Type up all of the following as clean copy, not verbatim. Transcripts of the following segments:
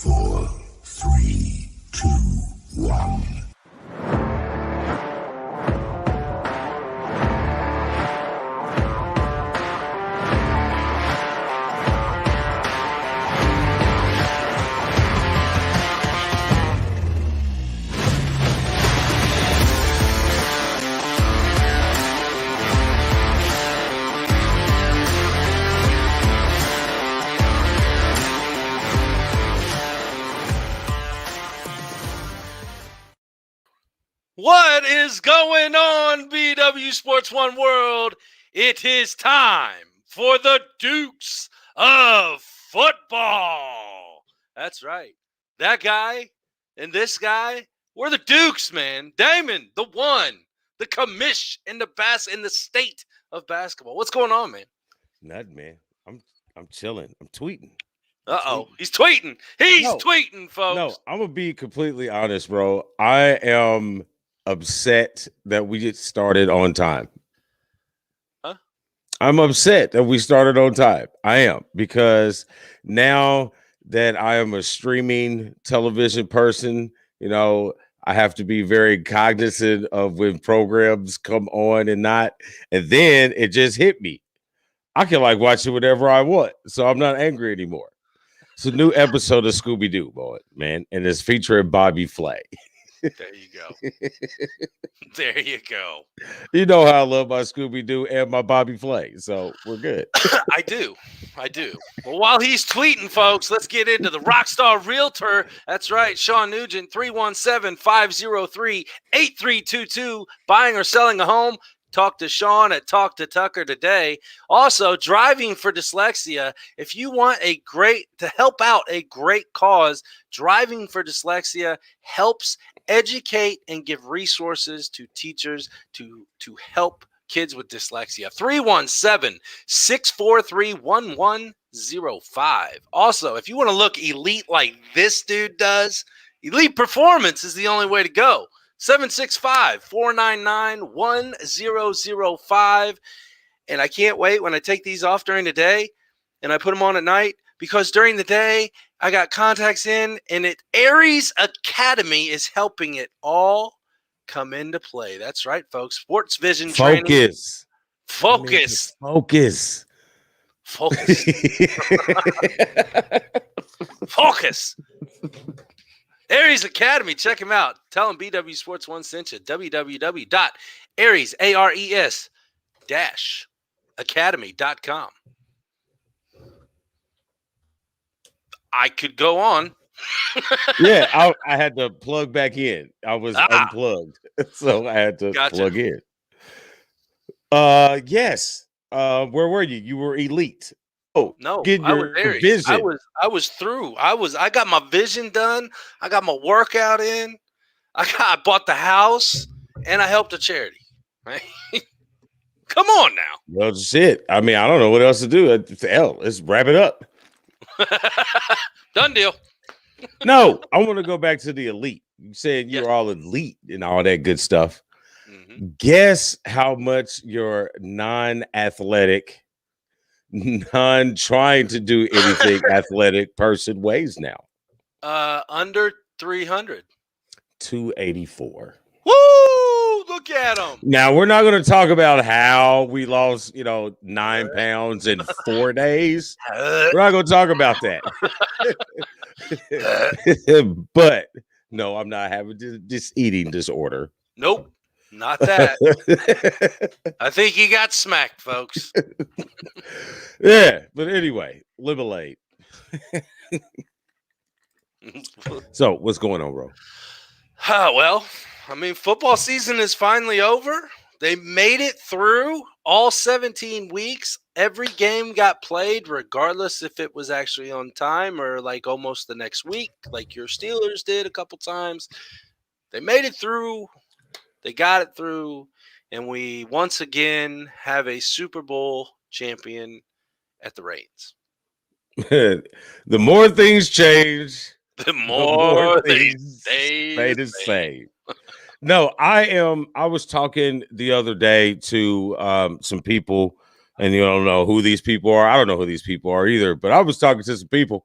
4, 3, 2, 1. What is going on, BW Sports One World? It is time for the Dukes of Football. That's right. That guy and this guy, we're the Dukes, man. Damon, the one, the commish in the state of basketball. What's going on, man? Nothing, man. I'm chilling. I'm tweeting. He's tweeting. He's tweeting, folks. No, I'm gonna be completely honest, bro. I am upset that we get started on time. Huh? I'm upset that we started on time. I am, because now that I am a streaming television person, you know, I have to be very cognizant of when programs come on and not. And then it just hit me. I can like watch it whatever I want, so I'm not angry anymore. It's a new episode of Scooby-Doo, boy, man, and it's featuring Bobby Flay. There you go. There you go. You know how I love my Scooby-Doo and my Bobby Flay, so we're good. I do. Well, while he's tweeting, folks, let's get into the Rockstar Realtor. That's right, Shawn Nugent, 317-503-8322. Buying or selling a home? Talk to Shawn at Talk to Tucker today. Also, driving for dyslexia. If you want to help out a great cause, Driving for Dyslexia helps educate and give resources to teachers to help kids with dyslexia. 317-643-1105. Also, if you want to look elite like this dude does, Elite Performance is the only way to go. 765-499-1005. And I can't wait when I take these off during the day and I put them on at night, because during the day I got contacts in, and Aries Academy is helping it all come into play. That's right, folks. Sports vision training. Focus. Aries Academy, check him out. Tell him BW Sports One sent you. www.aries-academy.com. I could go on. Yeah, I had to plug back in. I was unplugged, so I had to plug in. Yes. Where were you? You were elite. Oh no, I was Aries. I was through. I got my vision done. I got my workout in. I bought the house, and I helped a charity. Right? Come on now. Well, shit. I mean, I don't know what else to do. Hell, let's wrap it up. Done deal. No, I want to go back to the elite. You said you're all elite and all that good stuff. Mm-hmm. Guess how much your non-athletic, non-trying to do anything athletic person weighs now? Under 300. 284. Woo! Look at him. Now, we're not going to talk about how we lost, 9 pounds in 4 days. We're not going to talk about that. But no, I'm not having this eating disorder. Nope, not that. I think he got smacked, folks. Yeah, but anyway, Limelade. So, what's going on, bro? Well, I mean, football season is finally over. They made it through all 17 weeks. Every game got played, regardless if it was actually on time or like almost the next week, like your Steelers did a couple times. They made it through. They got it through. And we once again have a Super Bowl champion at the reins. The more things change, the more they stay the same. No, I was talking the other day to some people, and you don't know who these people are. I don't know who these people are either, but I was talking to some people,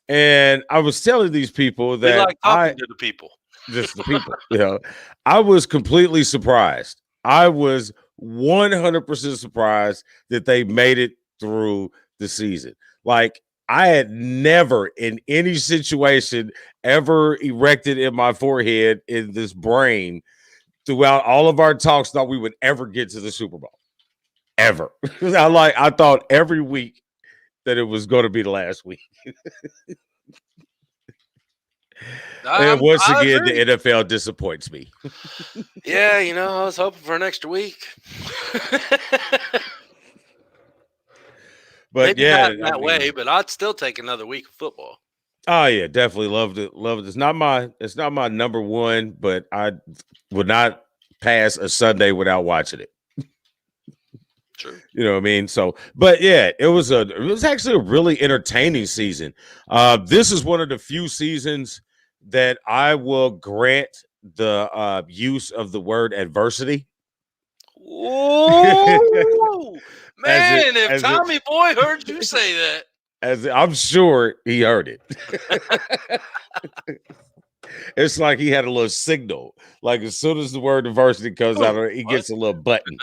And I was telling these people We that like talking to the people. just the people, I was completely surprised. I was 100% surprised that they made it through the season. Like, I had never in any situation ever erected in my forehead, in this brain, throughout all of our talks, thought we would ever get to the Super Bowl. Ever. I thought every week that it was going to be the last week. And once again, the NFL disappoints me. Yeah, I was hoping for an extra week. But maybe not in that way, but I'd still take another week of football. Oh yeah, definitely loved it. Loved it. It's not my number one, but I would not pass a Sunday without watching it. True. You know what I mean? So, but yeah, it was actually a really entertaining season. This is one of the few seasons that I will grant the use of the word adversity. Oh man, if Tommy Boy heard you say that. I'm sure he heard it. It's like he had a little signal. Like, as soon as the word adversity comes out, he gets a little button.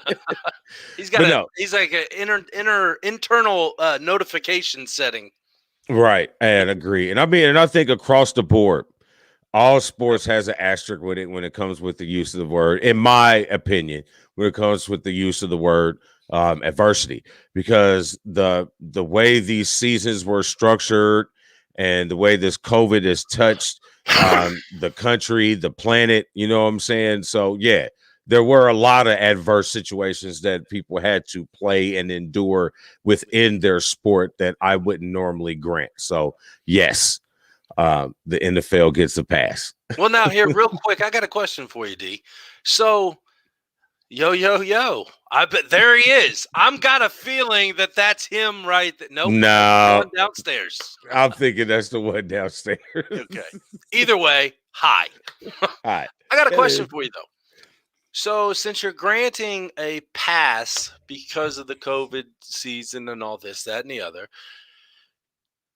He's got he's like an internal notification setting. Right, and agree. And I think across the board, all sports has an asterisk with it when it comes with the use of the word, in my opinion, when it comes with the use of the word adversity, because the way these seasons were structured and the way this COVID has touched the country, the planet, you know what I'm saying? So yeah, there were a lot of adverse situations that people had to play and endure within their sport that I wouldn't normally grant. So yes, the NFL gets a pass. Well, now here, real quick, I got a question for you, D. So, yo, I bet there he is. I'm got a feeling that that's him, right? Nope, no, downstairs. I'm thinking that's the one downstairs. Okay. Either way, hi. Hi. I got a question for you though. So, since you're granting a pass because of the COVID season and all this, that, and the other,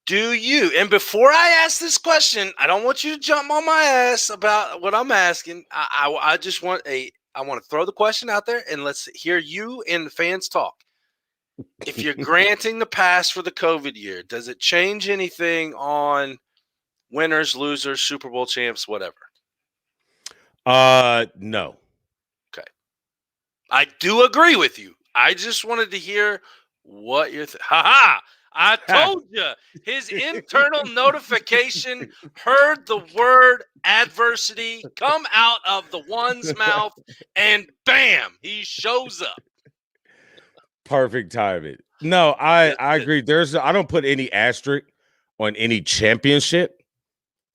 do you, and before I ask this question, I don't want you to jump on my ass about what I'm asking. I just want I want to throw the question out there and let's hear you and the fans talk. If you're granting the pass for the COVID year, does it change anything on winners, losers, Super Bowl champs, whatever? No. Okay. I do agree with you. I just wanted to hear what you're ha. I told you, his internal notification heard the word adversity come out of the one's mouth, and bam, he shows up. Perfect timing. No, I agree. I don't put any asterisk on any championship,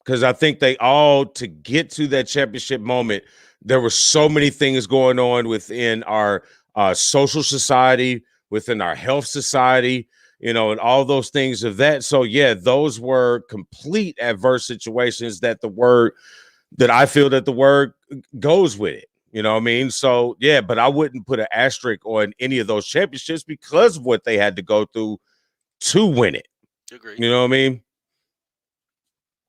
because I think they all, to get to that championship moment, there were so many things going on within our social society, within our health society, and all those things of that. So yeah, those were complete adverse situations that I feel that the word goes with it. You know what I mean? So yeah, but I wouldn't put an asterisk on any of those championships because of what they had to go through to win it. Agreed. You know what I mean?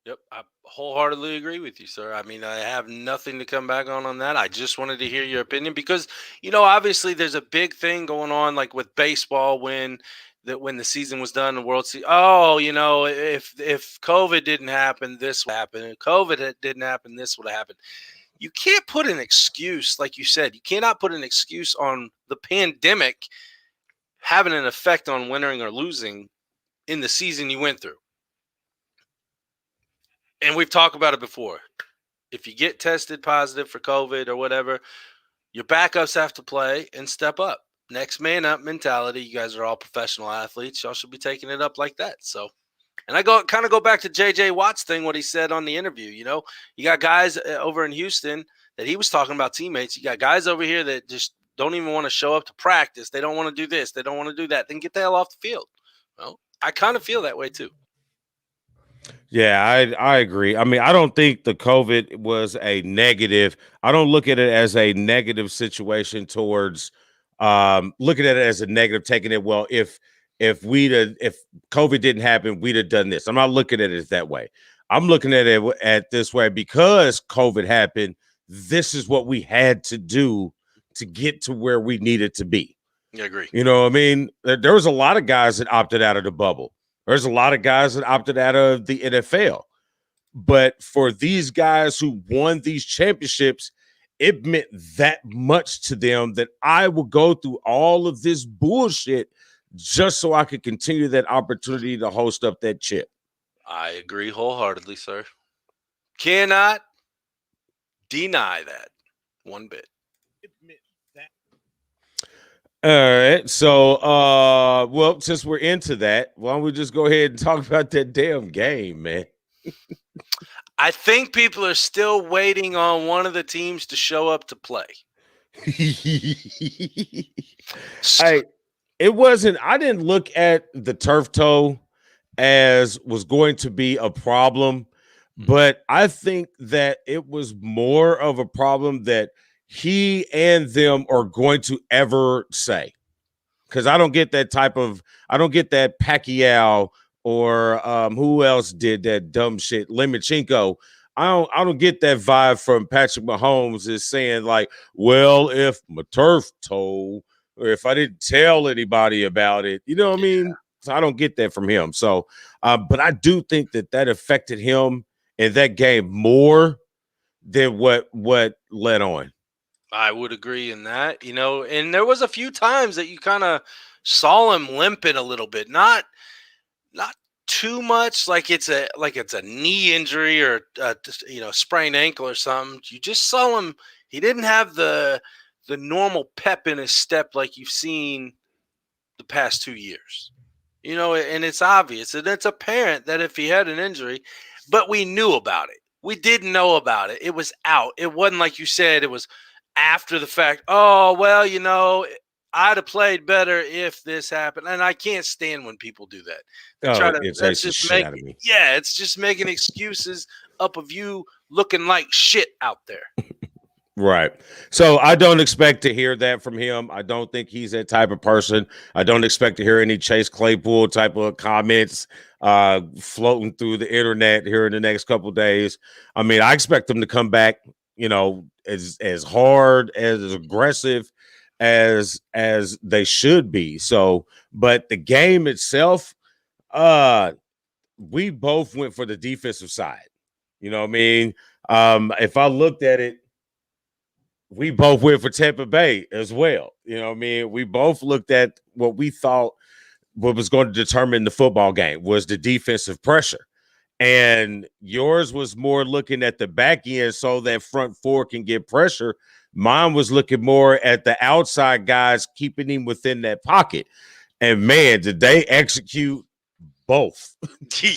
Yep, I wholeheartedly agree with you, sir. I mean, I have nothing to come back on that. I just wanted to hear your opinion because, obviously there's a big thing going on, like with baseball when the season was done, the World Series. Oh, if COVID didn't happen, this would happen. If COVID didn't happen, this would happen. You can't put an excuse, like you said. You cannot put an excuse on the pandemic having an effect on winning or losing in the season you went through. And we've talked about it before. If you get tested positive for COVID or whatever, your backups have to play and step up. Next man up mentality. You guys are all professional athletes. Y'all should be taking it up like that. So, and I go back to JJ Watt's thing, what he said on the interview. You got guys over in Houston that he was talking about teammates. You got guys over here that just don't even want to show up to practice. They don't want to do this. They don't want to do that. Then get the hell off the field. Well, I kind of feel that way too. Yeah, I agree. I mean, I don't think the COVID was a negative. I don't look at it as a negative situation towards looking at it as a negative, taking it, well, if if COVID didn't happen, we'd have done this. I'm not looking at it that way. I'm looking at it at this way because COVID happened. This is what we had to do to get to where we needed to be. I agree. You know what I mean? There was a lot of guys that opted out of the bubble. There's a lot of guys that opted out of the NFL. But for these guys who won these championships, it meant that much to them that I will go through all of this bullshit just so I could continue that opportunity to host up that chip. I agree wholeheartedly, sir. Cannot deny that one bit. All right. So, well, since we're into that, why don't we just go ahead and talk about that damn game, man? I think people are still waiting on one of the teams to show up to play. I didn't look at the turf toe as was going to be a problem, but I think that it was more of a problem that he and them are going to ever say. Because I don't get that Pacquiao or who else did that dumb shit, Lemachenko. I don't get that vibe from Patrick Mahomes is saying like, well, if my turf toe or if I didn't tell anybody about it, you know what I mean? So I don't get that from him. So, but I do think that affected him in that game more than what led on. I would agree in that, and there was a few times that you kind of saw him limping a little bit, not too much like it's a knee injury or sprained ankle or something. You just saw him. He didn't have the normal pep in his step like you've seen the past 2 years, and it's obvious and it's apparent that if he had an injury, but we knew about it. We didn't know about it. It was out. It wasn't like you said, it was after the fact. Oh, well, I'd have played better if this happened. And I can't stand when people do that. It's just making excuses up of you looking like shit out there. Right. So I don't expect to hear that from him. I don't think he's that type of person. I don't expect to hear any Chase Claypool type of comments floating through the internet here in the next couple of days. I mean, I expect him to come back, as hard, as aggressive as they should be. So, but the game itself, we both went for the defensive side. You know what I mean? If I looked at it, we both went for Tampa Bay as well. You know what I mean? We both looked at what we thought what was going to determine the football game was the defensive pressure. And yours was more looking at the back end so that front four can get pressure. Mine was looking more at the outside guys, keeping him within that pocket. And man, did they execute both.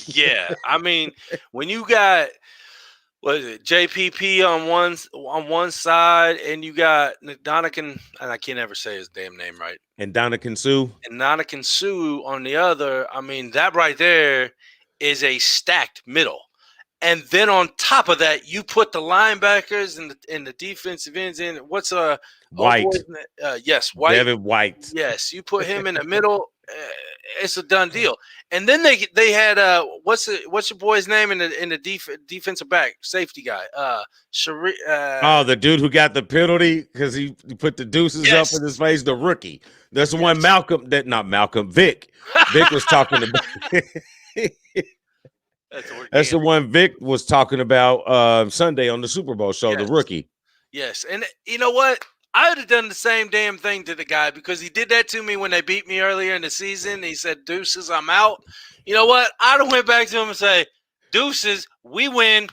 Yeah. I mean, when you got JPP on one side and you got Ndamukong, and I can't ever say his damn name right. And Ndamukong Suh on the other, I mean, that right there is a stacked middle. And then on top of that, you put the linebackers and the defensive ends in. What's White? Yes, White. Devin White. Yes, you put him in the middle. It's a done deal. And then they had what's your boy's name in the defensive back safety guy? The dude who got the penalty because he put the deuces up in his face. The rookie. That's the one Vic. Vic was talking about. That's the one Vic was talking about Sunday on the Super Bowl show, the rookie. Yes. And you know what? I would have done the same damn thing to the guy because he did that to me when they beat me earlier in the season. He said, deuces, I'm out. You know what? I'd have went back to him and say, deuces, we win.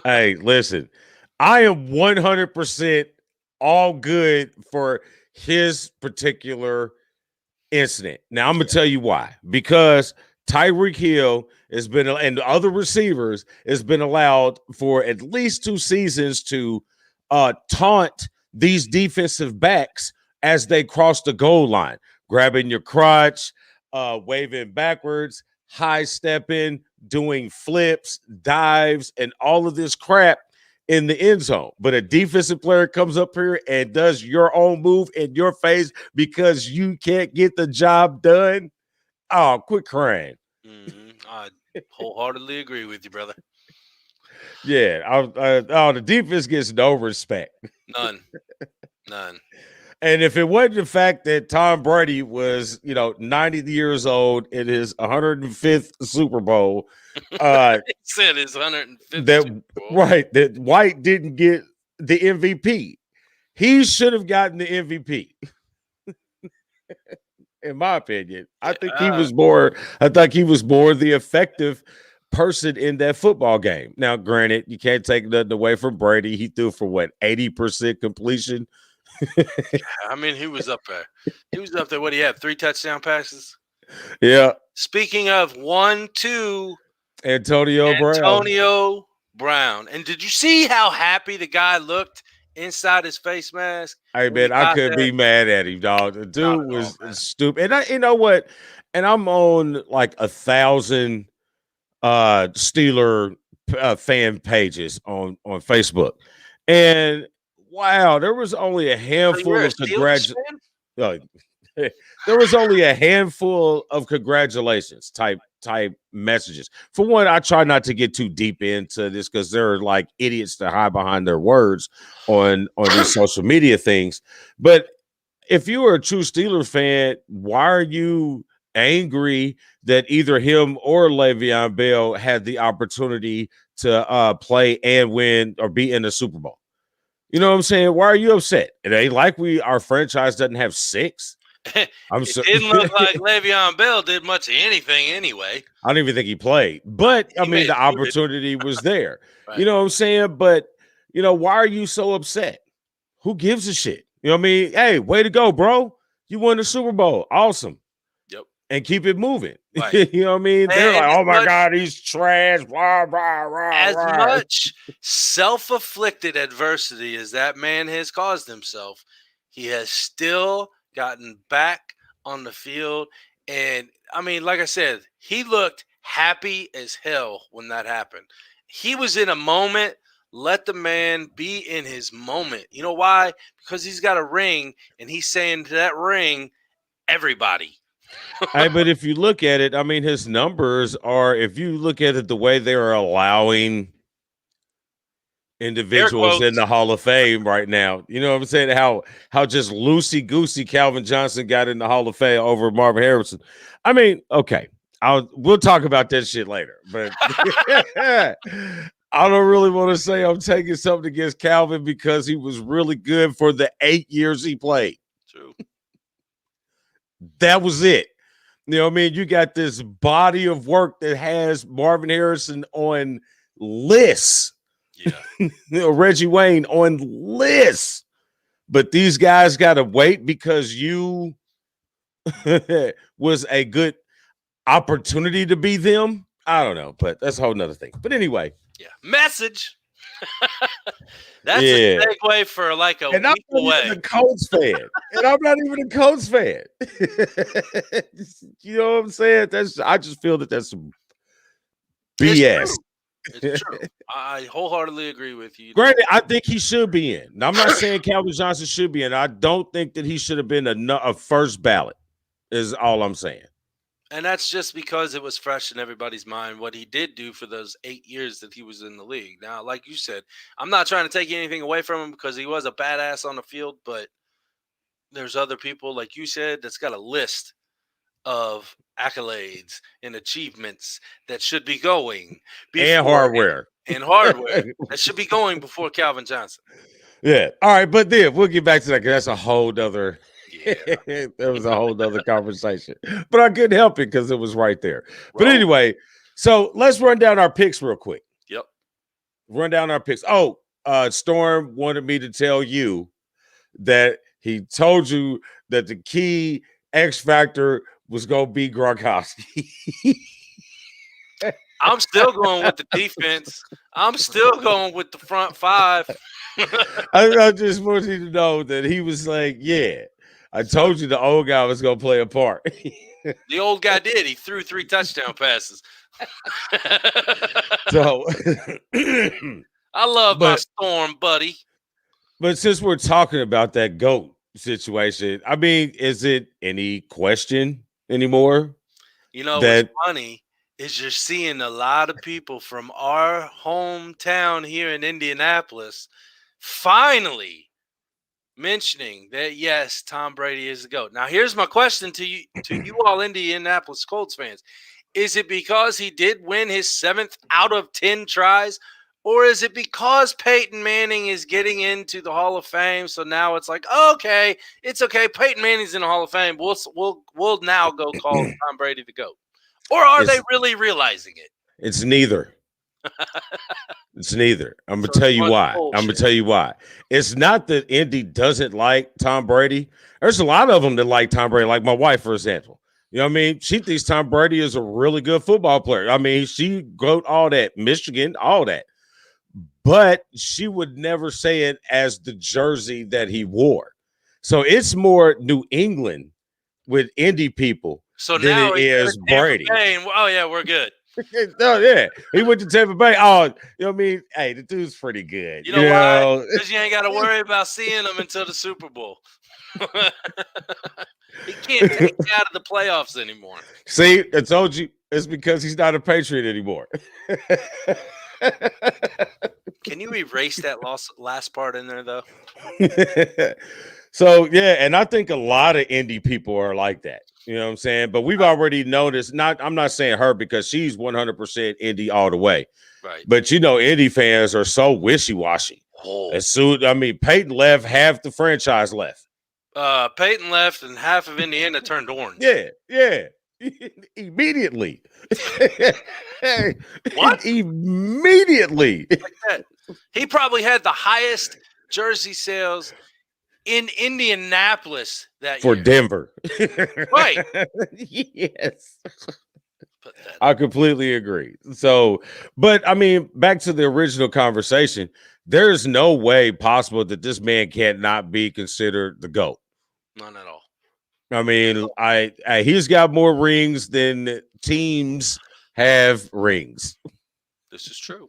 Hey, listen, I am 100% all good for his particular incident. Now, I'm going to tell you why. Because Tyreek Hill has been, and the other receivers has been allowed for at least 2 seasons to taunt these defensive backs as they cross the goal line, grabbing your crotch, waving backwards, high stepping, doing flips, dives, and all of this crap in the end zone. But a defensive player comes up here and does your own move in your face because you can't get the job done. Oh, quit crying. I wholeheartedly agree with you, brother. Yeah. The defense gets no respect. None. And if it wasn't the fact that Tom Brady was, 90 years old in his 105th Super Bowl, He said his 150th that Super Bowl. right, that White didn't get the MVP. He should have gotten the MVP. In my opinion, I think he was more the effective person in that football game. Now, granted, you can't take nothing away from Brady. He threw for 80% completion. I mean, he was up there. What, he had 3 touchdown passes? Yeah. Speaking of 1, 2, Antonio Brown. And did you see how happy the guy looked inside his face mask? Hey, man, I couldn't be mad at him, dog. The dude was stupid. And you know what? And I'm on like 1,000 Steeler fan pages on Facebook. And wow, there was only a handful of congratulations. There was only a handful of congratulations type messages. For one, I try not to get too deep into this because they're like idiots that hide behind their words on these social media things. But if you are a true Steelers fan, why are you angry that either him or Le'Veon Bell had the opportunity to play and win or be in the Super Bowl? You know what I'm saying? Why are you upset? It ain't like our franchise doesn't have 6. It didn't look like Le'Veon Bell did much of anything anyway. I don't even think he played. But, the opportunity was there. Right. You know what I'm saying? But, why are you so upset? Who gives a shit? You know what I mean? Hey, way to go, bro. You won the Super Bowl. Awesome. Yep. And keep it moving. Right. You know what I mean? They're like, oh, my God, he's trash. Rah, rah, rah, as rah. much self-afflicted adversity as that man has caused himself, he has still gotten back on the field. And, like I said, he looked happy as hell when that happened. He was in a moment. Let the man be in his moment. You know why? Because he's got a ring, and he's saying to that ring, everybody. Hey, but if you look at it, his numbers are, if you look at it the way they're allowing individuals in the Hall of Fame right now, you know what I'm saying? How just loosey-goosey Calvin Johnson got in the Hall of Fame over Marvin Harrison. Okay. We'll talk about that shit later, but I don't really want to say I'm taking something against Calvin because he was really good for the 8 years he played. True. That was it. You know what I mean? You got this body of work that has Marvin Harrison on lists. Yeah. Reggie Wayne on lists. But these guys got to wait because you was a good opportunity to be them. I don't know, but that's a whole nother thing. But anyway. Yeah. Message. That's a segue for like a week away. I'm not even a Colts fan. And I'm not even a Colts fan. You know what I'm saying? I just feel that that's some BS. It's true. I wholeheartedly agree with you. Granted, I think he should be in. Now, I'm not saying Calvin Johnson should be in. I don't think that he should have been a first ballot, is all I'm saying. And that's just because it was fresh in everybody's mind what he did do for those 8 years that he was in the league. Now, like you said, I'm not trying to take anything away from him because he was a badass on the field, but there's other people, like you said, that's got a list of accolades and achievements that should be going and hardware that should be going before Calvin Johnson. Yeah. All right. But then we'll get back to that because that's a whole other. That was a whole other conversation. But I couldn't help it because it was right there. But anyway, so let's run down our picks real quick. Yep. Run down our picks. Oh, Storm wanted me to tell you that he told you that the key X factor was going to be Gronkowski. I'm still going with the defense. I'm still going with the front five. I just want you to know that he was like, yeah, I told you the old guy was going to play a part. The old guy did. He threw 3 touchdown passes. So I love my Storm, buddy. But since we're talking about that GOAT situation, is it any question anymore? You know what's that funny is you're seeing a lot of people from our hometown here in Indianapolis finally mentioning that yes, Tom Brady is the GOAT. Now, here's my question to you all Indianapolis Colts fans. Is it because he did win his 7th out of 10 tries? Or is it because Peyton Manning is getting into the Hall of Fame? So now it's like, okay, it's okay. Peyton Manning's in the Hall of Fame. We'll now go call Tom Brady the GOAT. Or are they really realizing it? it's neither. It's neither. I'm gonna So tell it's you one why. I'm gonna bullshit. tell you why. It's not that Indy doesn't like Tom Brady. There's a lot of them that like Tom Brady, like my wife, for example. You know what I mean? She thinks Tom Brady is a really good football player. I mean, she wrote all that, Michigan, all that. But she would never say it as the jersey that he wore. So it's more New England with Indy people So than now it he's is in Tampa Brady. Bay and, oh, yeah, we're good. No, yeah, he went to Tampa Bay. Oh, you know what I mean? Hey, the dude's pretty good. You know why? Because you ain't got to worry about seeing him until the Super Bowl. He can't take you out of the playoffs anymore. See, I told you it's because he's not a Patriot anymore. Can you erase that last part in there, though? So, yeah, and I think a lot of Indy people are like that. You know what I'm saying? But we've already noticed, I'm not saying her because she's 100% Indy all the way. Right. But, you know, Indy fans are so wishy-washy. Oh. As soon, I mean, Peyton left, half the franchise left. Peyton left and half of Indiana turned orange. Yeah. Immediately. What? Immediately. Like that. He probably had the highest jersey sales in Indianapolis that For year. Denver. Right. Yes. I completely agree. So, but I mean, back to the original conversation, there's no way possible that this man cannot be considered the GOAT. None at all. I mean, he's got more rings than teams have rings. This is true.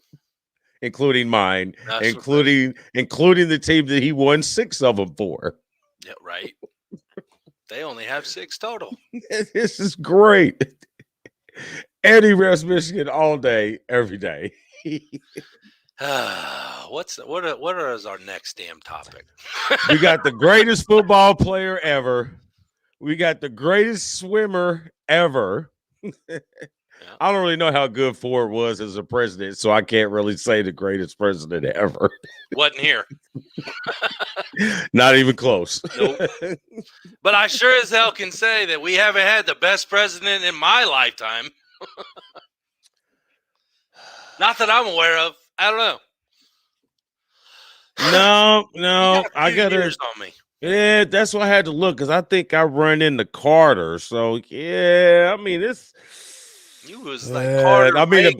Including mine, That's including the team that he won 6 of them for. Yeah, right. They only have 6 total. This is great. Eddie reps Michigan all day, every day. What is our next damn topic? We got the greatest football player ever. We got the greatest swimmer ever. I don't really know how good Ford was as a president, so I can't really say the greatest president ever. Wasn't here. Not even close. Nope. But I sure as hell can say that we haven't had the best president in my lifetime. Not that I'm aware of. I don't know. No, I got years on me. Yeah, that's why I had to look because I think I run into Carter. So yeah, I mean it's. You was like Carter. I mean,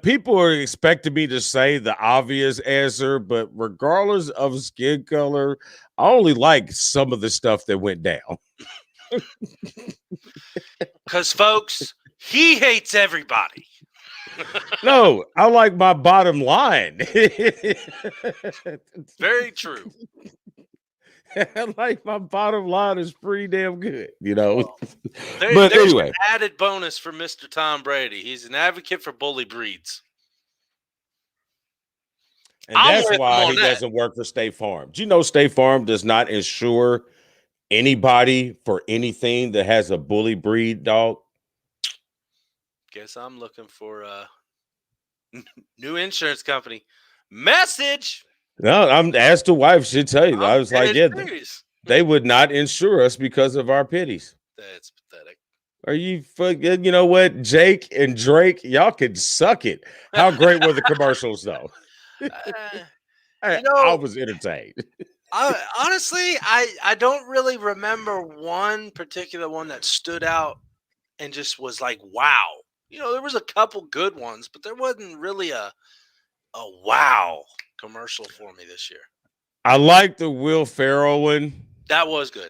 people are expecting me to say the obvious answer, but regardless of skin color, I only like some of the stuff that went down. Because, folks, he hates everybody. No, I like my bottom line. Very true. I like my bottom line is pretty damn good, you know. Well, but there's anyway, an added bonus for Mr. Tom Brady. He's an advocate for bully breeds. And that's why he doesn't work for State Farm. Do you know State Farm does not insure anybody for anything that has a bully breed dog? Guess I'm looking for a new insurance company. Message. No, I'm asked the wife. She'd tell you. I was like, yeah, they would not insure us because of our pitties. That's pathetic. Are you fucking, you know what? Jake and Drake, y'all could suck it. How great were the commercials, though? I was entertained. Honestly, I don't really remember one particular one that stood out and just was like, wow. You know, there was a couple good ones, but there wasn't really a wow commercial for me this year. I like the Will Ferrell one. That was good.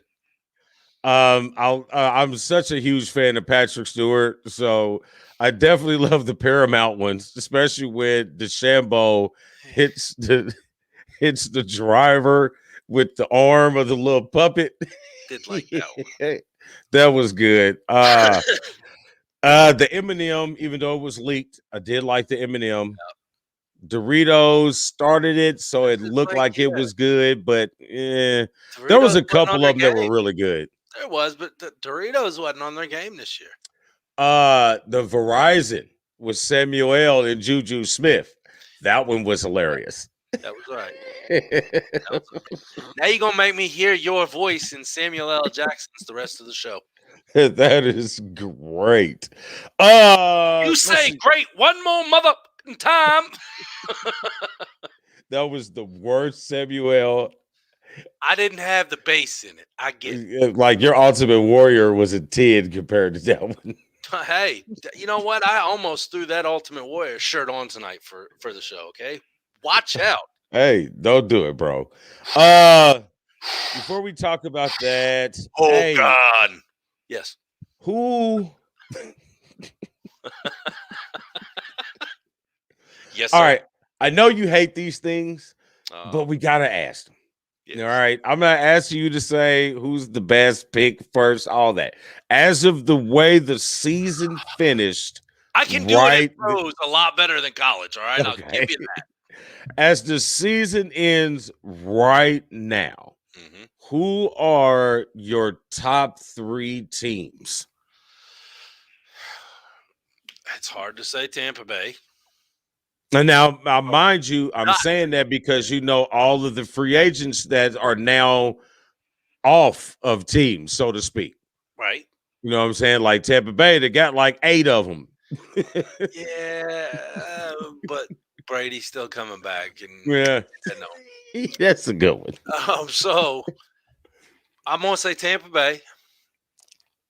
I'm such a huge fan of Patrick Stewart, so I definitely love the Paramount ones, especially when DeChambeau hits the driver with the arm of the little puppet. Did like that one. That was good. The M&M, even though it was leaked, I did like the M&M. Doritos started it, so it looked like it was good, but there was a couple of them that were really good. There was, but the Doritos wasn't on their game this year. The Verizon with Samuel and Juju Smith. That one was hilarious. That was right. Now you're gonna make me hear your voice in Samuel L. Jackson's the rest of the show. That is great. You say great one more mother time. That was the worst Samuel. I didn't have the bass in it. I get it. Like your Ultimate Warrior was a 10 compared to that one. Hey, you know what? I almost threw that Ultimate Warrior shirt on tonight for the show. Okay, watch out. Hey, don't do it, bro. Before we talk about that, God, yes. Who? Yes. All sir. right. I know you hate these things, but we gotta ask them. Yes. All right. I'm gonna ask you to say who's the best pick first, all that. As of the way the season finished, I can do it in pros a lot better than college. All right. Okay. I'll give you that. As the season ends right now, who are your top 3 teams? It's hard to say Tampa Bay. And now, mind you, I'm saying that because you know all of the free agents that are now off of teams, so to speak. Right. You know what I'm saying? Like Tampa Bay, they got like 8 of them. Yeah, but Brady's still coming back. And yeah, that's a good one. So I'm going to say Tampa Bay.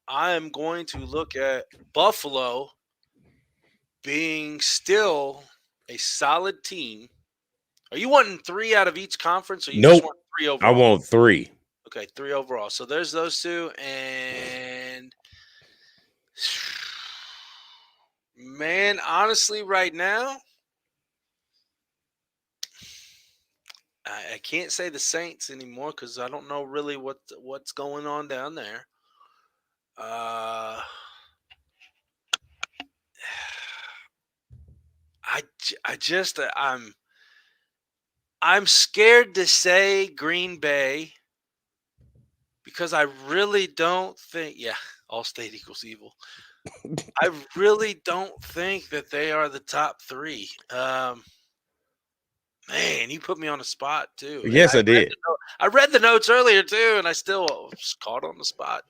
I am going to look at Buffalo being still a solid team. Are you wanting 3 out of each conference, or you just want 3 overall? I want 3. Okay, 3 overall. So there's those 2, and man, honestly, right now, I can't say the Saints anymore because I don't know really what's going on down there. I'm scared to say Green Bay because I really don't think all state equals evil. I really don't think that they are the top 3. Man, you put me on the spot too. Yes, I did. I read the notes earlier too, and I still was caught on the spot.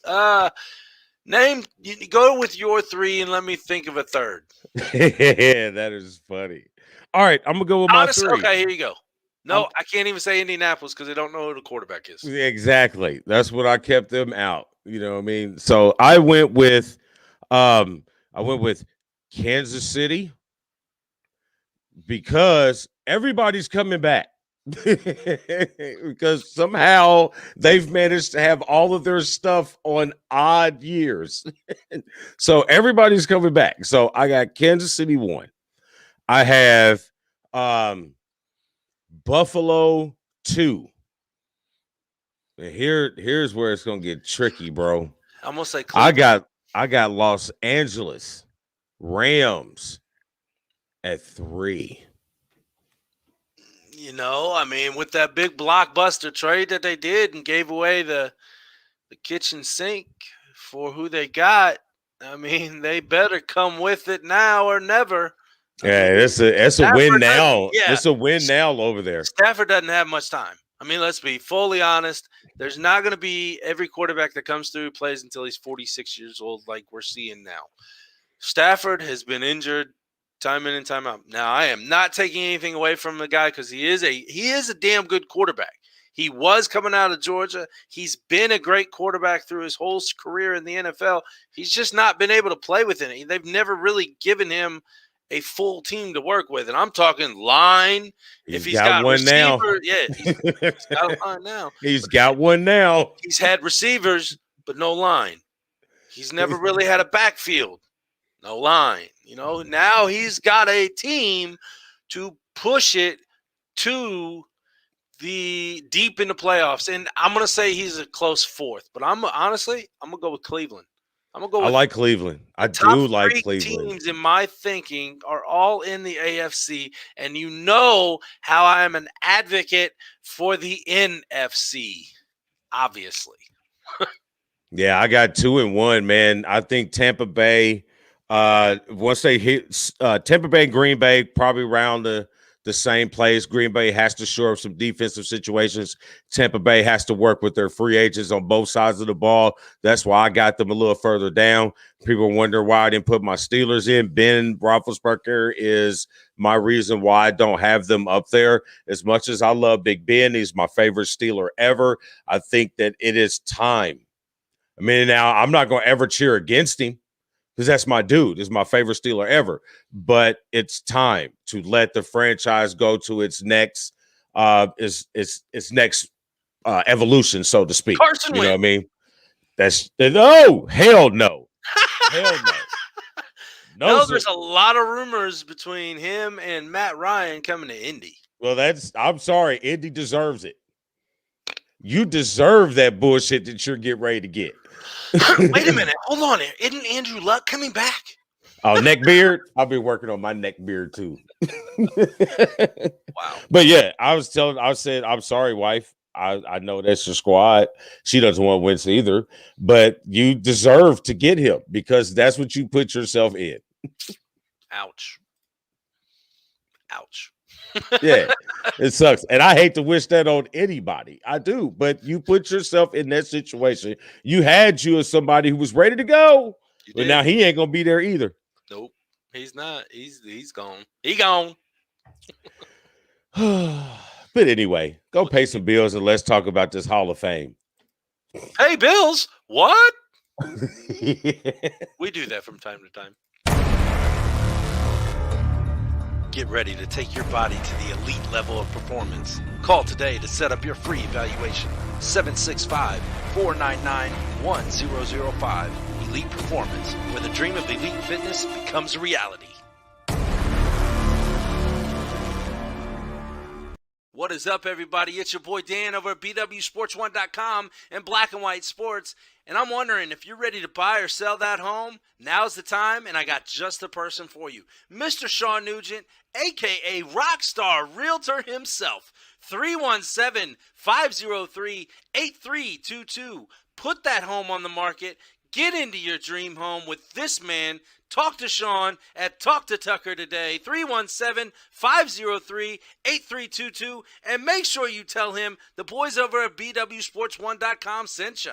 Go with your 3 and let me think of a third. Yeah, that is funny. All right, I'm gonna go with my 3. Okay, here you go. No, I can't even say Indianapolis because they don't know who the quarterback is. Exactly. That's what I kept them out. You know what I mean? So I went with Kansas City because everybody's coming back. Because somehow they've managed to have all of their stuff on odd years. So everybody's coming back. So I got Kansas City 1. I have Buffalo 2. And here's where it's gonna get tricky, bro. I'm gonna say Cleveland. I got Los Angeles Rams at 3. You know, I mean, with that big blockbuster trade that they did and gave away the kitchen sink for who they got, I mean, they better come with it now or never. Yeah, that's a win now. It's a win now over there. Stafford doesn't have much time. I mean, let's be fully honest. There's not going to be every quarterback that comes through plays until he's 46 years old, like we're seeing now. Stafford has been injured time in and time out. Now, I am not taking anything away from the guy because he is a damn good quarterback. He was coming out of Georgia. He's been a great quarterback through his whole career in the NFL. He's just not been able to play within it. They've never really given him a full team to work with. And I'm talking line. If he's got one receiver, now. Yeah, he's got a line now. He's got one now. He's had receivers, but no line. He's never really had a backfield. No line. You know, now he's got a team to push it to the deep in the playoffs. And I'm going to say he's a close 4th, but I'm going to go with Cleveland. I'm gonna go. I With like Cleveland. I top do like three Cleveland. teams in my thinking are all in the AFC, and you know how I am an advocate for the NFC. Obviously, Yeah, I got 2-1, man. I think Tampa Bay, once they hit Tampa Bay and Green Bay, probably around the same place. Green Bay has to shore up some defensive situations. Tampa Bay has to work with their free agents on both sides of the ball. That's why I got them a little further down. People wonder why I didn't put my Steelers in. Ben Roethlisberger is my reason why I don't have them up there. As much as I love Big Ben, he's my favorite Steeler ever. I think that it is time. I mean, now I'm not going to ever cheer against him because that's my dude. Is my favorite Steeler ever. But it's time to let the franchise go to its next next evolution, so to speak. Carson you Wentz. know what I mean? That's no, hell no, hell no. No, Sir. there's a lot of rumors between him and Matt Ryan coming to Indy. Well, I'm sorry, Indy deserves it. You deserve that bullshit that you're getting ready to get. Wait a minute. Hold on. Isn't Andrew Luck coming back? Oh, neck beard. I've been working on my neck beard too. Wow. But yeah, I said, I'm sorry, wife. I know that's your squad. She doesn't want wins either, but you deserve to get him because that's what you put yourself in. Ouch. Ouch. Yeah, it sucks. And I hate to wish that on anybody. I do, but you put yourself in that situation. You had you as somebody who was ready to go, but now he ain't gonna be there either. Nope, he's not. He's gone. He gone. But anyway, go pay some bills and let's talk about this Hall of Fame. Pay bills? What? We do that from time to time. Get ready to take your body to the elite level of performance. Call today to set up your free evaluation. 765-499-1005. Elite Performance, where the dream of elite fitness becomes a reality. What is up, everybody? It's your boy Dan over at BWSPORTS1.com and Black and White Sports. And I'm wondering if you're ready to buy or sell that home, now's the time, and I got just the person for you. Mr. Shawn Nugent, a.k.a. Rockstar Realtor himself. 317-503-8322. Put that home on the market. Get into your dream home with this man. Talk to Shawn at Talk to Tucker today, 317-503-8322, and make sure you tell him the boys over at BWSPORTS1.com sent you.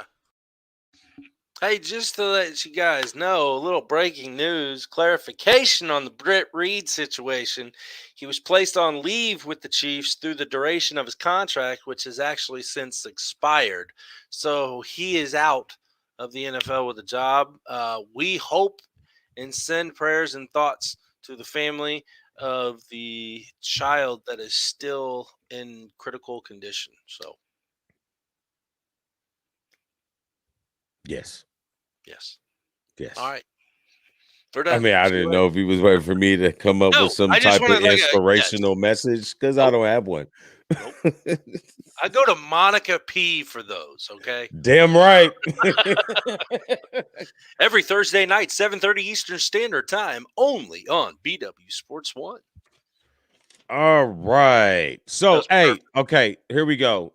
Hey, just to let you guys know, a little breaking news, clarification on the Britt Reed situation. He was placed on leave with the Chiefs through the duration of his contract, which has actually since expired. So he is out of the NFL with a job. We hope and send prayers and thoughts to the family of the child that is still in critical condition. So, Yes. All right. I mean, I didn't know if he was waiting for me to come up with some type of inspirational message because I don't have one. Nope. I go to Monica P for those, okay? Damn right. Every Thursday night, 7:30 Eastern Standard Time, only on BW Sports 1. All right. So, okay, here we go.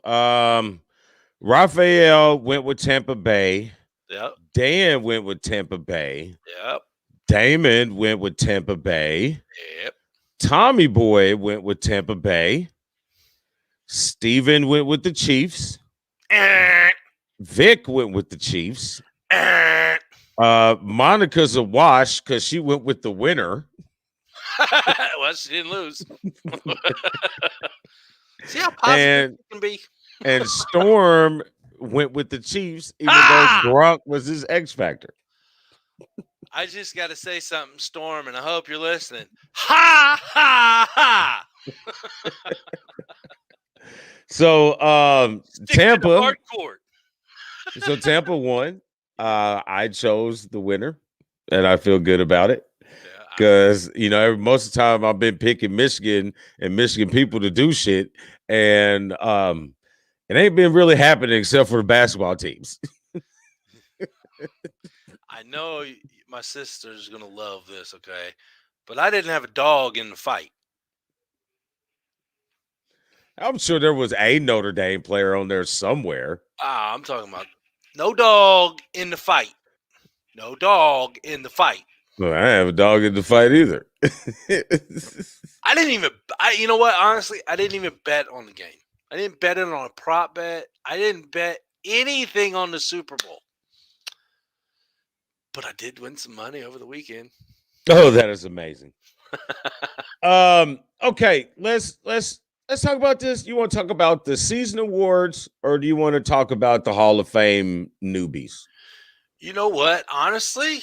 Raphael went with Tampa Bay. Yep. Dan went with Tampa Bay. Yep. Damon went with Tampa Bay. Yep. Tommy Boy went with Tampa Bay. Steven went with the Chiefs. Vic went with the Chiefs. Monica's a wash because she went with the winner. Well, she didn't lose. See how positive it can be. And Storm went with the Chiefs, even though Gronk was his X factor. I just got to say something, Storm, and I hope you're listening. Ha, ha, ha. So Tampa. So Tampa won. I chose the winner, and I feel good about it. Because, most of the time I've been picking Michigan and Michigan people to do shit. And it ain't been really happening except for the basketball teams. I know my sister's going to love this, okay? But I didn't have a dog in the fight. I'm sure there was a Notre Dame player on there somewhere. I'm talking about no dog in the fight. No dog in the fight. Well, I didn't have a dog in the fight either. I didn't even, you know what? Honestly, I didn't even bet on the game. I didn't bet it on a prop bet. I didn't bet anything on the Super Bowl. But I did win some money over the weekend. Oh, that is amazing. Okay, let's talk about this. You want to talk about the season awards, or do you want to talk about the Hall of Fame newbies? You know what? Honestly,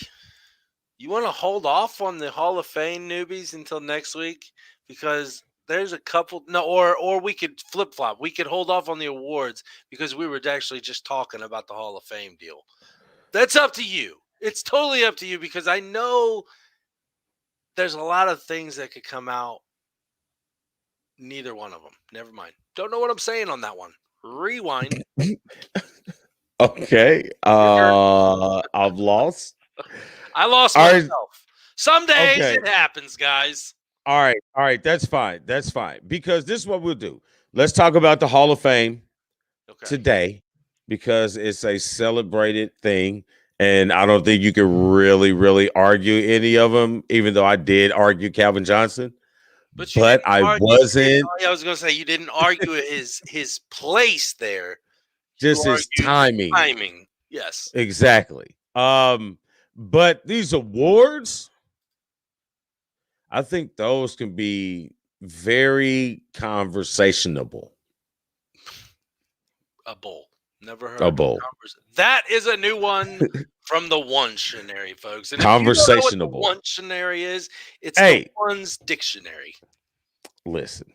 you want to hold off on the Hall of Fame newbies until next week, because there's a couple. No, or we could flip flop. We could hold off on the awards because we were actually just talking about the Hall of Fame deal. That's up to you. It's totally up to you, because I know there's a lot of things that could come out. Neither one of them. Never mind. Don't know what I'm saying on that one. Rewind. Okay. I've lost. I lost myself. Some days it happens, guys. All right. That's fine. Because this is what we'll do. Let's talk about the Hall of Fame today, because it's a celebrated thing. And I don't think you can really argue any of them, even though I did argue Calvin Johnson. But I wasn't. I was going to say, you didn't argue his place there. Just his timing. Timing. Yes. Exactly. But these awards, I think those can be very conversational. A bull. Never heard a bull. That is a new one from the Onetionary, folks. And conversational. If you know what the Onetionary is, it's the One's dictionary. Listen.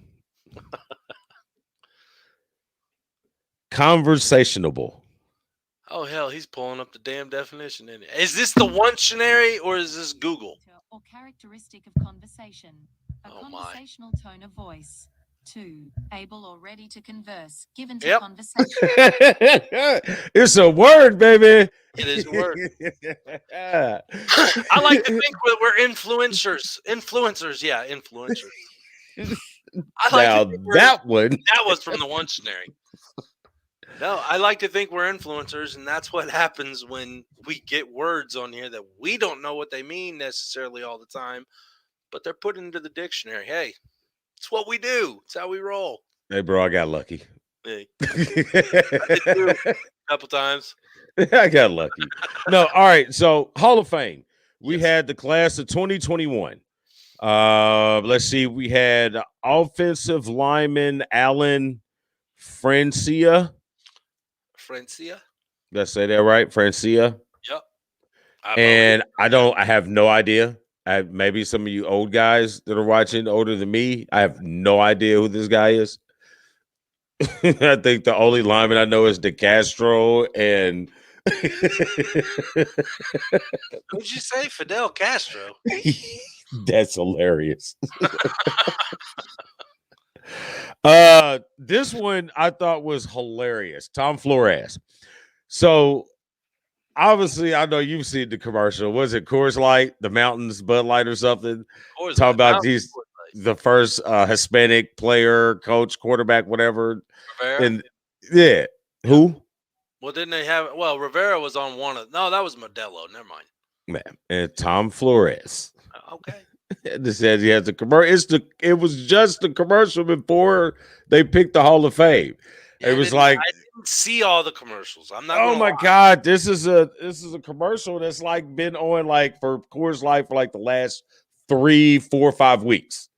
Conversational. Oh, hell, he's pulling up the damn definition in it. Is this the Onetionary or is this Google? Or characteristic of conversation. A conversational tone of voice. 2. Able or ready to converse. Given to conversation. It's a word, baby. It is a word. I like to think we're influencers. Influencers, yeah, influencers. I like now, to think that one. That was from the Onetionary. No, I like to think we're influencers, and that's what happens when we get words on here that we don't know what they mean necessarily all the time, but they're put into the dictionary. Hey, it's what we do. It's how we roll. Hey, bro, I got lucky. Hey. I did too, a couple times. I got lucky. No, all right. So, Hall of Fame. We had the class of 2021. Let's see. We had offensive lineman Alan Francia. Did I say that right? Francia? Yep. I have no idea. Maybe some of you old guys that are watching, older than me, I have no idea who this guy is. I think the only lineman I know is DeCastro and who'd you say? Fidel Castro. That's hilarious. This one I thought was hilarious. Tom Flores. So obviously, I know you've seen the commercial. Was it Coors Light, the Mountains Bud Light or something? Talk about these the first Hispanic player, coach, quarterback, whatever. Rivera? And yeah, who? Well, didn't they have? Well, Rivera was on one of. No, that was Modelo. Never mind. Man, and Tom Flores. Okay. It says he has a commercial. It was just the commercial before they picked the Hall of Fame. Yeah, it was like I didn't see all the commercials. I'm not. Oh my God, this is a commercial that's like been on like for Coors Light for like the last 3, 4, 5 weeks.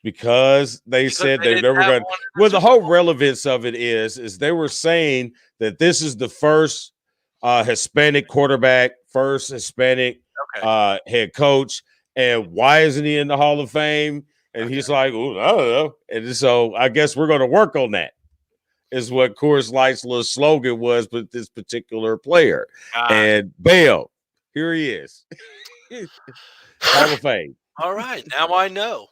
Because they said they never going. Well, the whole relevance of it is they were saying that this is the first Hispanic quarterback, first Hispanic head coach, and why isn't he in the Hall of Fame? And he's like, "Oh, I don't know." And so I guess we're going to work on that. Is what Coors Light's little slogan was with this particular player, and bam, here he is, Hall of Fame. All right, now I know.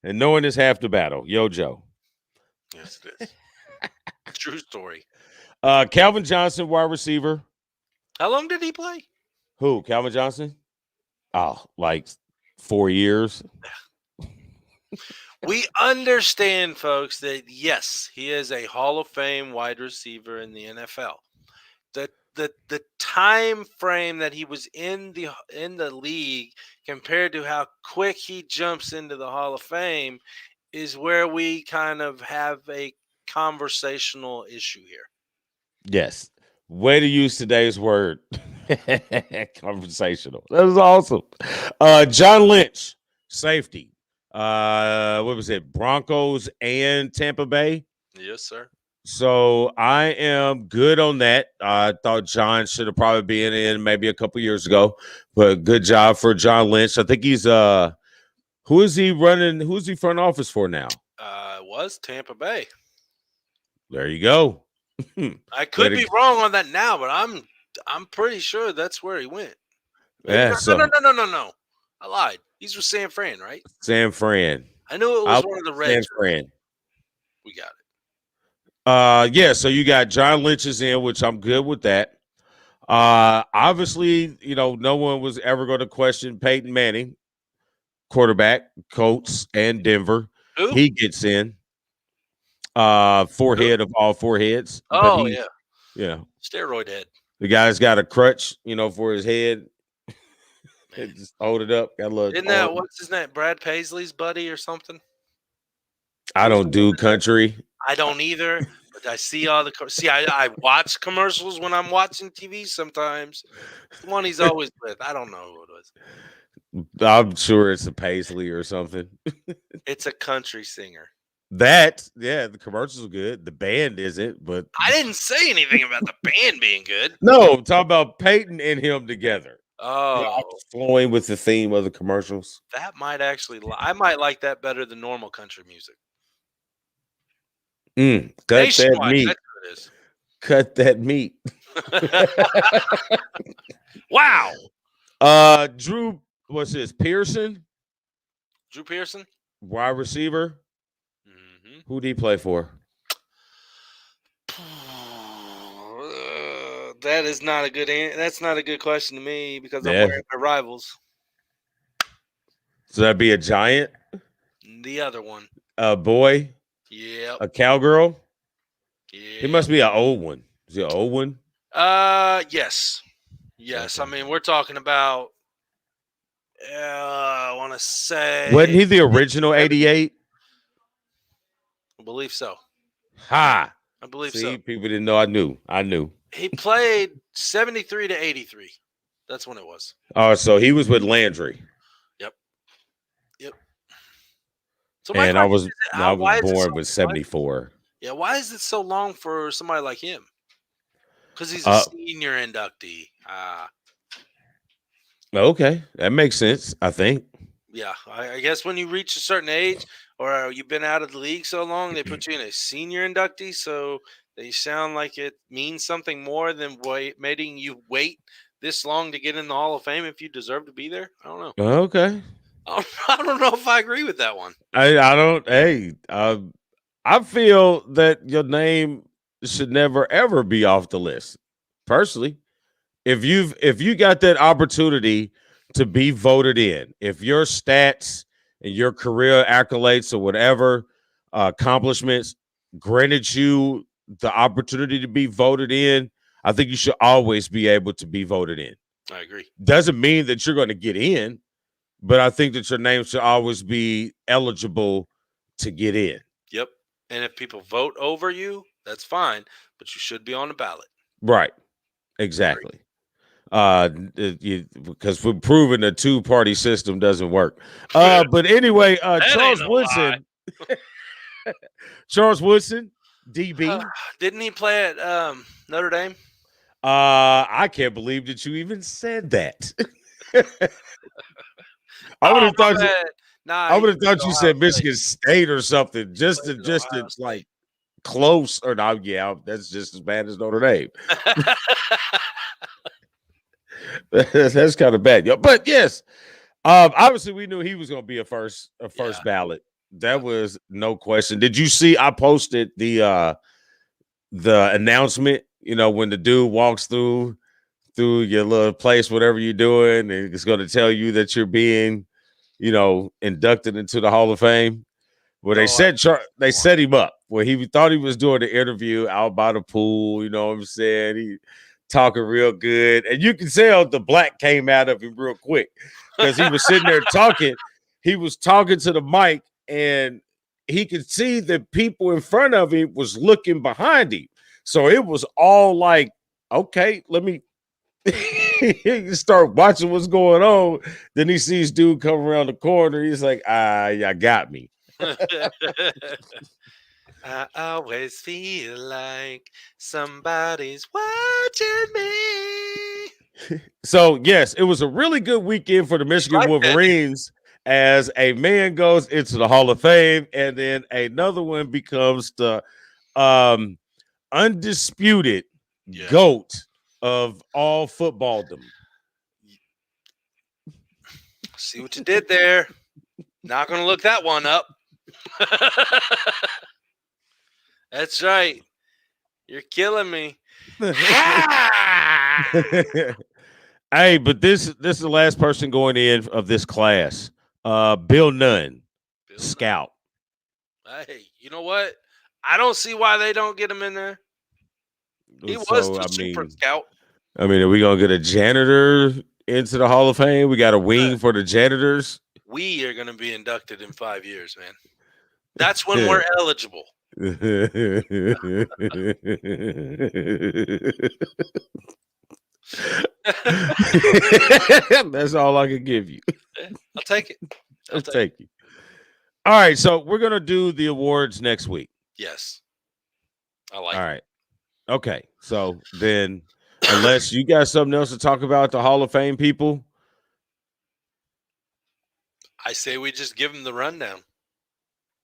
And knowing is half the battle. Yo, Joe. Yes, it is. True story. Calvin Johnson, wide receiver. How long did he play? Who? Calvin Johnson? Oh, like 4 years. We understand, folks, that yes, he is a Hall of Fame wide receiver in the NFL. The time frame that he was in the league compared to how quick he jumps into the Hall of Fame is where we kind of have a conversational issue here. Yes. Way to use today's word. Conversational. That was awesome. John Lynch, safety. What was it? Broncos and Tampa Bay. Yes, sir. So I am good on that. I thought John should have probably been in maybe a couple years ago, but good job for John Lynch. I think he's who is he running? Who's he front office for now? It was Tampa Bay. There you go. I could be wrong on that now, but I'm pretty sure that's where he went. Yeah. No. I lied. He's with San Fran, right? San Fran. I knew it was one of the Reds. San Fran. We got it. Yeah, so you got John Lynch is in, which I'm good with that. Obviously, no one was ever going to question Peyton Manning, quarterback, Colts, and Denver. Who? He gets in. Forehead of all foreheads. Oh, yeah. Yeah. Steroid head. The guy's got a crutch, for his head. Just hold it up. Got a little. Isn't that, what's his name? Brad Paisley's buddy or something? I don't do country. I don't either. But I see all the I watch commercials when I'm watching TV sometimes. The one he's always with. I don't know who it was. I'm sure it's a Paisley or something. It's a country singer. The commercials are good. The band isn't, but I didn't say anything about the band being good. No, I'm talking about Peyton and him together. Oh, flowing with the theme of the commercials. That might actually, I might like that better than normal country music. Cut that meat. That's what it is. Cut that meat. Wow. Drew, what's this? Pearson? Drew Pearson? Wide receiver. Mm-hmm. Who did he play for? That is not a good that's not a good question to me because I'm wearing my rivals. So that'd be a Giant? The other one. A boy? Yeah. A cowgirl? Yeah. He must be an old one. Is he an old one? Yes. Okay. I mean, we're talking about I want to say, wasn't he the original 88? I believe so. Ha! I believe See, so. people didn't know. I knew. He played 73 to 83. That's when it was. Oh, so he was with Landry. Yep. So and I was born with 74. Yeah, why is it so long for somebody like him? Because he's a senior inductee. Okay, that makes sense, I think. Yeah, I guess when you reach a certain age or you've been out of the league so long, they put you in a senior inductee, so they sound like it means something more than making you wait this long to get in the Hall of Fame if you deserve to be there. I don't know. Okay. I don't know if I agree with that one. I don't. Hey, I feel that your name should never ever be off the list. Personally, if you got that opportunity to be voted in, if your stats and your career accolades or whatever accomplishments granted you the opportunity to be voted in, I think you should always be able to be voted in. I agree. Doesn't mean that you're going to get in, but I think that your name should always be eligible to get in. Yep. And if people vote over you, that's fine, but you should be on the ballot. Right. Exactly. Because we're proving the two-party system doesn't work. But anyway, Charles Woodson. Charles Woodson, DB. Didn't he play at Notre Dame? I can't believe that you even said that. I would have thought you said Michigan State or something, just to like close or not. Yeah, that's just as bad as Notre Dame. That's kind of bad, but yes, obviously we knew he was going to be a first ballot. That was no question. Did you see? I posted the announcement. When the dude walks through through your little place, whatever you're doing, and it's going to tell you that you're being, inducted into the Hall of Fame. Well, they set him up where he thought he was doing the interview out by the pool. You know what I'm saying? He talking real good, and you can tell the black came out of him real quick because he was sitting there talking. He was talking to the mic, and he could see that people in front of him was looking behind him. So it was all like, okay, let me start watching what's going on. Then he sees dude come around the corner. He's like, y'all got me. I always feel like somebody's watching me. So, yes, it was a really good weekend for the Michigan Wolverines as a man goes into the Hall of Fame, and then another one becomes the undisputed GOAT of all footballdom. See what you did there. Not going to look that one up. That's right. You're killing me. Hey, but this is the last person going in of this class. Bill Nunn, scout. Hey, you know what? I don't see why they don't get him in there. He was the super scout. I mean, are we going to get a janitor into the Hall of Fame? We got a wing for the janitors. We are going to be inducted in 5 years, man. That's when we're eligible. That's all I can give you. I'll take it. I'll take you. All right, so we're going to do the awards next week. Yes. I like it. All right. Okay, so then unless you got something else to talk about the Hall of Fame people, I say we just give them the rundown.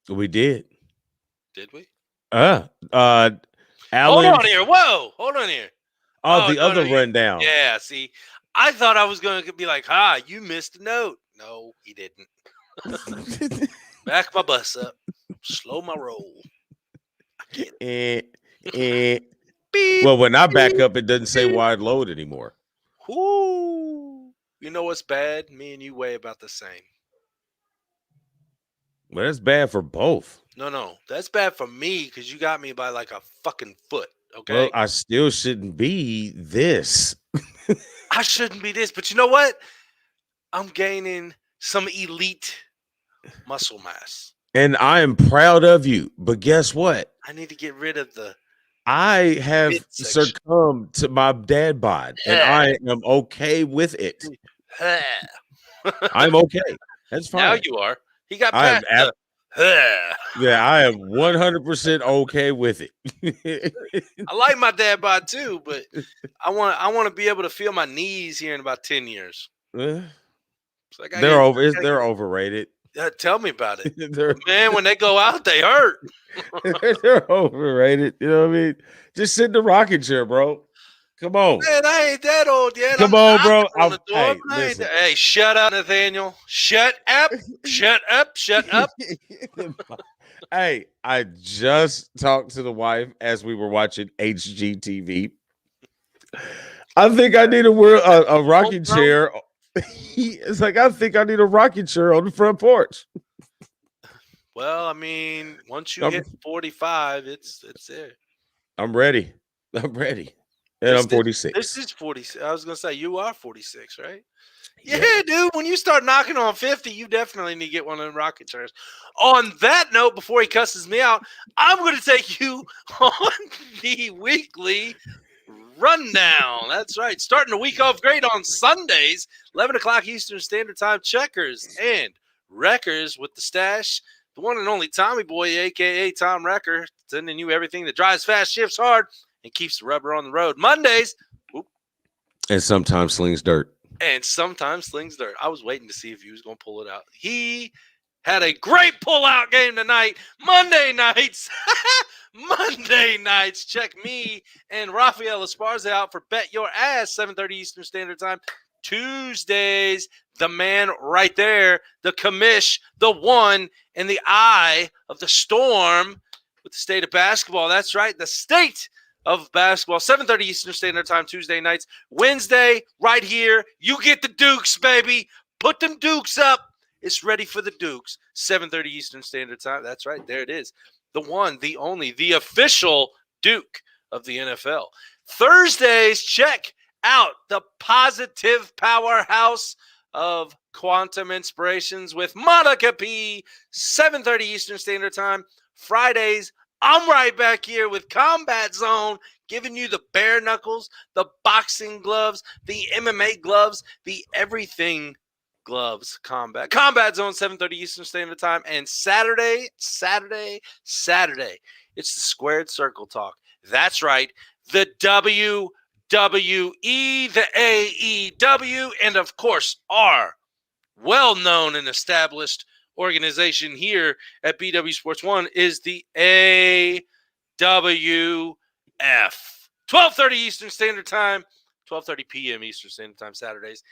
We did. Did we? Alan, hold on here. Whoa. Hold on here. Oh, the other rundown. Yeah, see, I thought I was going to be like, you missed a note. No, he didn't. Back my bus up. Slow my roll. Well, when I back up, it doesn't say wide load anymore. Whoo. You know what's bad? Me and you weigh about the same. Well, that's bad for both. No. That's bad for me because you got me by like a fucking foot. Okay. Well, I still shouldn't be this. I shouldn't be this. But you know what? I'm gaining some elite muscle mass. And I am proud of you. But guess what? I need to get rid of I have succumbed to my dad bod, and I am okay with it. I'm okay. That's fine. Now you are. He got past yeah, I am 100% okay with it. I like my dad bod too, but I want to be able to feel my knees here in about 10 years. They're overrated. Tell me about it. Man, when they go out, they hurt. They're overrated. You know what I mean? Just sit in the rocking chair, bro. Come on. Man, I ain't that old yet. Come on, bro. Hey, shut up, Nathaniel. Shut up. Shut up. Shut up. Hey, I just talked to the wife as we were watching HGTV. I think I need a rocking chair. It's like, I think I need a rocking chair on the front porch. Well, I mean, once you hit 45, it's there. I'm ready. And I'm 46. This is 46. I was going to say, you are 46, right? Yeah, dude. When you start knocking on 50, you definitely need to get one of them rocket chairs. On that note, before he cusses me out, I'm going to take you on the weekly rundown. That's right. Starting the week off great on Sundays, 11 o'clock Eastern Standard Time. Checkers and Wreckers with the stash. The one and only Tommy Boy, a.k.a. Tom Wrecker, sending you everything that drives fast, shifts hard, and keeps the rubber on the road. Mondays. And sometimes slings dirt. I was waiting to see if he was going to pull it out. He had a great pull-out game tonight. Monday nights. Check me and Rafael Esparza out for Bet Your Ass, 7:30 Eastern Standard Time. Tuesdays, the man right there, the commish, the one in the eye of the storm with the state of basketball. That's right, the state of basketball, 7:30 Eastern Standard Time, Tuesday nights. Wednesday, right here, you get the Dukes, baby. Put them Dukes up. It's ready for the Dukes, 7:30 Eastern Standard Time. That's right, there it is. The one, the only, the official Duke of the NFL. Thursdays, check out the positive powerhouse of Quantum Inspirations with Monica P, 7:30 Eastern Standard Time. Fridays, I'm right back here with Combat Zone, giving you the bare knuckles, the boxing gloves, the MMA gloves, the everything gloves. Combat Zone, 7:30 Eastern Standard Time. And Saturday, it's the Squared Circle Talk. That's right, the WWE, the AEW, and of course, our well-known and established organization here at BW Sports 1 is the AWF. 12:30 Eastern Standard Time, 12:30 p.m. Eastern Standard Time Saturdays.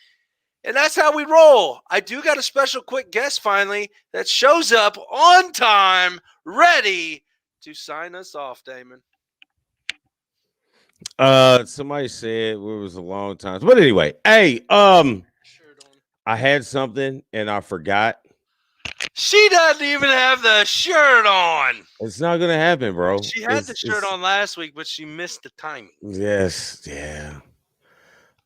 And that's how we roll. I do got a special quick guest finally that shows up on time, ready to sign us off, Damon. Somebody said it was a long time. But anyway, hey, I had something and I forgot. She doesn't even have the shirt on. It's not gonna happen, bro. She had the shirt on last week, but she missed the timing. Yes, yeah.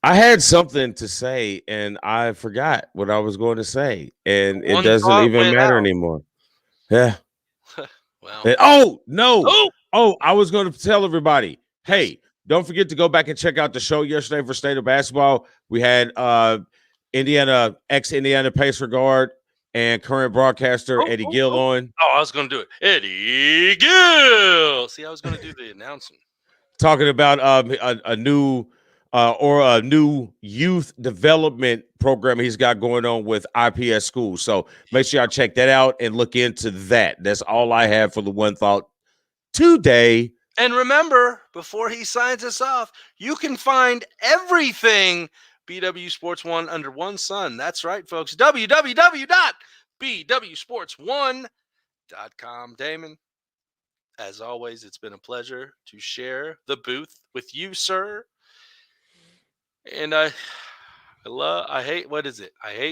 I had something to say and I forgot what I was going to say, and it doesn't even matter anymore. Yeah. Well. I was going to tell everybody, hey, don't forget to go back and check out the show yesterday for State of Basketball. We had ex-Indiana Pacer guard and current broadcaster Eddie Gill on. Oh, I was going to do it. Eddie Gill. See, I was going to do the announcement. Talking about a new youth development program he's got going on with IPS schools. So make sure y'all check that out and look into that. That's all I have for the One Thought today. And remember, before he signs us off, you can find everything BW Sports 1 under one sun. That's right, folks. www.bwsports1.com. Damon, as always, it's been a pleasure to share the booth with you, sir. And I hate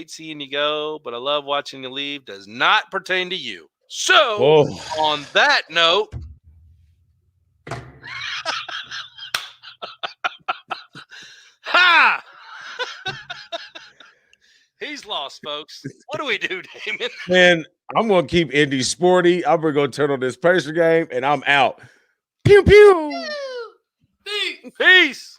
seeing you go, but I love watching you leave. Does not pertain to you. So, on that note, ha! He's lost, folks. What do we do, Damon? Man, I'm going to keep Indy sporty. I'm going to turn on this Pacer game, and I'm out. Pew, pew. Peace.